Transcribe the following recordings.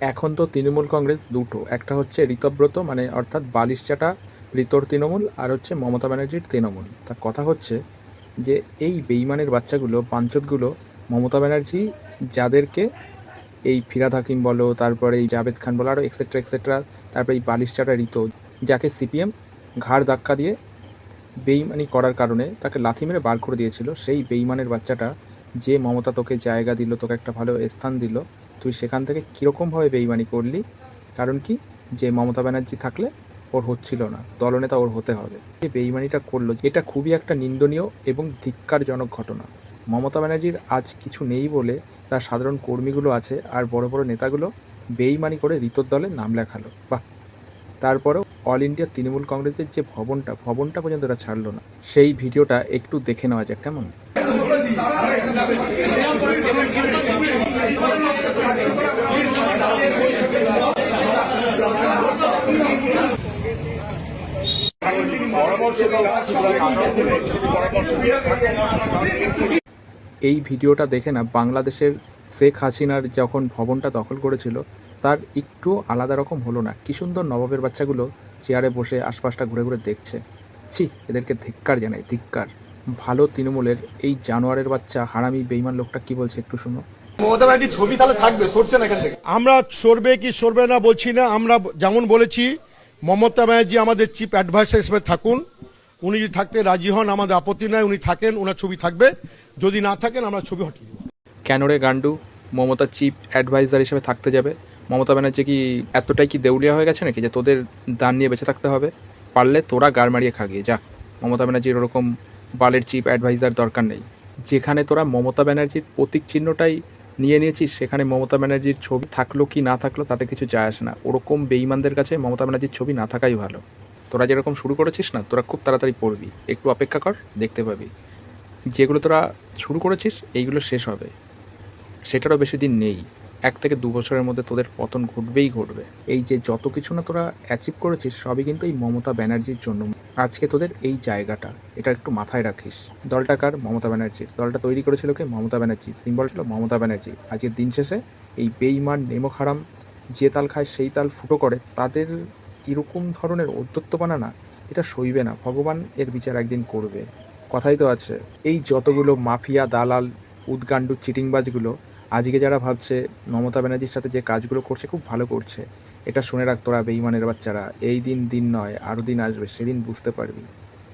এখন তো তৃণমূল কংগ্রেস দুটো, একটা হচ্ছে ঋতব্রত মানে অর্থাৎ বালিশচাটা ঋতর তৃণমূল, আর হচ্ছে মমতা ব্যানার্জির তৃণমূল। তার কথা হচ্ছে যে এই বেইমানের বাচ্চাগুলো বাঞ্চতগুলো মমতা ব্যানার্জি যাদেরকে এই ফিরহাদ হাকিম বলো, তারপরে এই জাভেদ খান বলো, আরও এক্সেট্রা এক্সেট্রা, তারপরে এই বালিশচাটা ঋত, যাকে সিপিএম ঘাড় ধাক্কা দিয়ে বেইমানি করার কারণে তাকে লাথি মেরে বার করে দিয়েছিল, সেই বেইমানের বাচ্চাটা যে মমতা তোকে জায়গা দিল, তোকে একটা ভালো স্থান দিল, তুই সেখান থেকে কীরকমভাবে বেইমানি করলি? কারণ কি, যে মমতা ব্যানার্জি থাকলে ওর হচ্ছিল না, দলনেতা ওর হতে হবে, যে বেইমানিটা করলো, এটা খুবই একটা নিন্দনীয় এবং ধিক্কারজনক ঘটনা। মমতা ব্যানার্জির আজ কিছু নেই বলে তার সাধারণ কর্মীগুলো আছে আর বড় বড় নেতাগুলো বেইমানি করে ঋতর দলে নাম লেখালো, বাহ। তারপরেও অল ইন্ডিয়া তৃণমূল কংগ্রেসের যে ভবনটা পর্যন্ত ওরা ছাড়লো না। সেই ভিডিওটা একটু দেখে নেওয়া যাক কেমন। এই ভিডিওটা দেখে না, বাংলাদেশের শেখ হাসিনার যখন ভবনটা দখল করেছিল তার একটু আলাদা রকম হলো না? কি সুন্দর নবাবের বাচ্চাগুলো চেয়ারে বসে আশপাশটা ঘুরে ঘুরে দেখছে। ছি, এদেরকে ধিক্কার জানাই, ধিক্কার। ভালো তৃণমূলের এই জানোয়ারের বাচ্চা হারামি বেইমান লোকটা কি বলছে একটু শুনো। মমতা ব্যানার্জি ছবি তাহলে থাকবে, সরছে না এখান থেকে। আমরা সরবে কি সরবে না বলছি না, আমরা যেমন বলেছি মমতা ব্যানার্জি আমাদের চিফ অ্যাডভাইসার হিসেবে থাকুন, উনি যদি থাকতে রাজি হন আমাদের আপত্তি নাই, উনি থাকেন ওনার ছবি থাকবে, যদি না থাকেন আমরা ছবি হটিয়ে দেব। কেন রে গান্ডু, মমতা চিফ অ্যাডভাইজার হিসেবে থাকতে যাবে? মমতা ব্যানার্জি কি এতটাই কি দেউলিয়া হয়ে গেছে নাকি যে তোদের দান নিয়ে বেঁচে থাকতে হবে? পারলে তোরা গাড় মারিয়ে খাগিয়ে যা। মমতা ব্যানার্জির ওরকম বালের চিফ অ্যাডভাইজার দরকার নেই। যেখানে তোরা মমতা ব্যানার্জির প্রতীক চিহ্নটাই নিয়ে নিয়েছিস, সেখানে মমতা ব্যানার্জির ছবি থাকলো কি না থাকলো তাতে কিছু যায় আসে না। ওরকম বেইমানদের কাছে মমতা ব্যানার্জির ছবি না থাকাই ভালো। তোরা যেরকম শুরু করেছিস না, তোরা খুব তাড়াতাড়ি পড়বি, একটু অপেক্ষা কর, দেখতে পাবি। যেগুলো তোরা শুরু করেছিস এইগুলো শেষ হবে, সেটারও বেশি দিন নেই। 1 থেকে 2 বছরের মধ্যে তোদের পতন ঘটবেই ঘটবে। এই যে যত কিছু না তোরা অ্যাচিভ করেছিস সবই কিন্তু এই মমতা ব্যানার্জির জন্য। আজকে তোদের এই জায়গাটা, এটা একটু মাথায় রাখিস। দলটা কার? মমতা ব্যানার্জির। দলটা তৈরি করেছিল কে? মমতা ব্যানার্জি। সিম্বল ছিল মমতা ব্যানার্জি। আজকের দিন শেষে এই বেইমান নেমক হারাম যে তাল খায় সেই তাল ফুটো করে, তাদের এরকম ধরনের ঔদ্ধত্যপনা না, এটা সইবে না। ভগবান এর বিচার একদিন করবে, কথাই তো আছে। এই যতগুলো মাফিয়া, দালাল, উদগান্ডু, চিটিংবাজগুলো আজকে যারা ভাবছে মমতা ব্যানার্জির সাথে যে কাজগুলো করছে খুব ভালো করছে, এটা শুনে রাখ তোরা বেইমানের বাচ্চারা, এই দিন নয়, আরও দিন আসবে, সেদিন বুঝতে পারবি।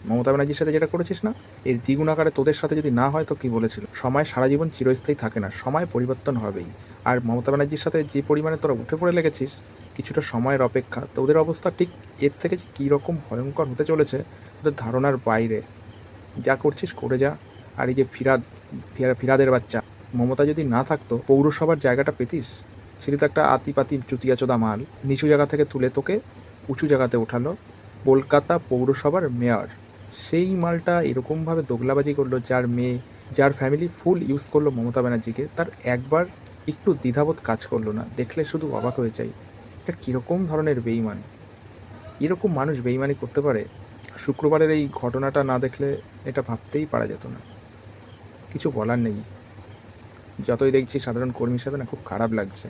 মমতা ব্যানার্জির সাথে যেটা করেছিস না, এর দ্বিগুণ আকারে তোদের সাথে যদি না হয় তো কি বলেছিল, সময় সারা জীবন চিরস্থায়ী থাকে না, সময় পরিবর্তন হবেই। আর মমতা ব্যানার্জির সাথে যে পরিমাণে তোরা উঠে পড়ে লেগেছিস, কিছুটা সময়ের অপেক্ষা, তোদের অবস্থা ঠিক এর থেকে যে কীরকম ভয়ঙ্কর হতে চলেছে তোদের ধারণার বাইরে। যা করছিস করে যা। আর এই যে ফিরাদের বাচ্চা, মমতা যদি না থাকতো পৌরসভার জায়গাটা পেতিস? সেটি তো একটা আতিপাতি চুতিয়াচোদা মাল, নিচু জায়গা থেকে তুলে তোকে উঁচু জায়গাতে ওঠালো কলকাতা পৌরসভার মেয়র। সেই মালটা এরকমভাবে দোগলাবাজি করলো, যার মেয়ে, যার ফ্যামিলি ফুল ইউজ করলো মমতা ব্যানার্জিকে, তার একবার একটু দ্বিধাবোধ কাজ করলো না? দেখলে শুধু অবাক হয়ে যাই, এটা কীরকম ধরনের বেইমান। এরকম মানুষ বেইমানি করতে পারে? শুক্রবারের এই ঘটনাটা না দেখলে এটা ভাবতেই পারা যেত না। কিছু বলার নেই। যতই দেখছি সাধারণ কর্মীর সাথে না, খুব খারাপ লাগছে।